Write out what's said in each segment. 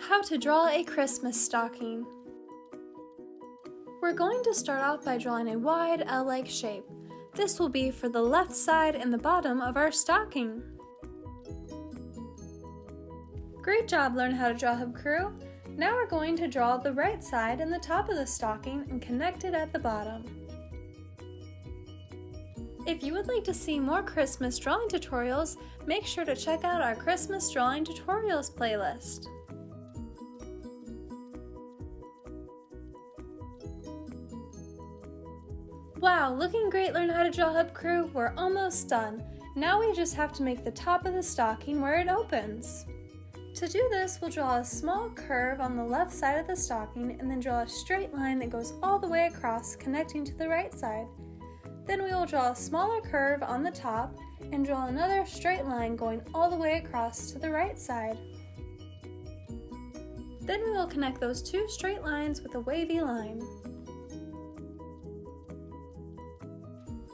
How to draw a Christmas stocking. We're going to start off by drawing a wide L-like shape. This will be for the left side and the bottom of our stocking. Great job, Learn How to Draw Hub crew! Now we're going to draw the right side and the top of the stocking and connect it at the bottom. If you would like to see more Christmas drawing tutorials, make sure to check out our Christmas Drawing Tutorials playlist. Wow, looking great, Learn How to Draw Hub crew! We're almost done. Now we just have to make the top of the stocking where it opens. To do this, we'll draw a small curve on the left side of the stocking and then draw a straight line that goes all the way across, connecting to the right side. Then we will draw a smaller curve on the top and draw another straight line going all the way across to the right side. Then we will connect those two straight lines with a wavy line.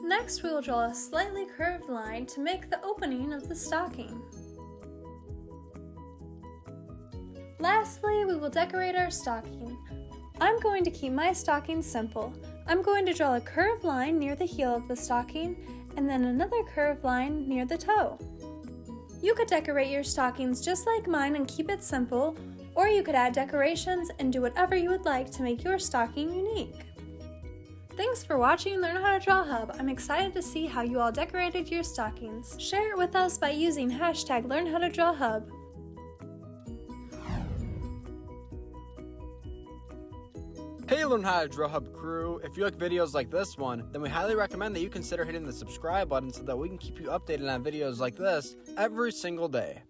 Next, we will draw a slightly curved line to make the opening of the stocking. Lastly, we will decorate our stocking. I'm going to keep my stocking simple. I'm going to draw a curved line near the heel of the stocking and then another curved line near the toe. You could decorate your stockings just like mine and keep it simple, or you could add decorations and do whatever you would like to make your stocking unique. Thanks for watching Learn How to Draw Hub. I'm excited to see how you all decorated your stockings. Share it with us by using hashtag LearnHowToDrawHub. Hey Learn How to Draw Hub crew! If you like videos like this one, then we highly recommend that you consider hitting the subscribe button so that we can keep you updated on videos like this every single day.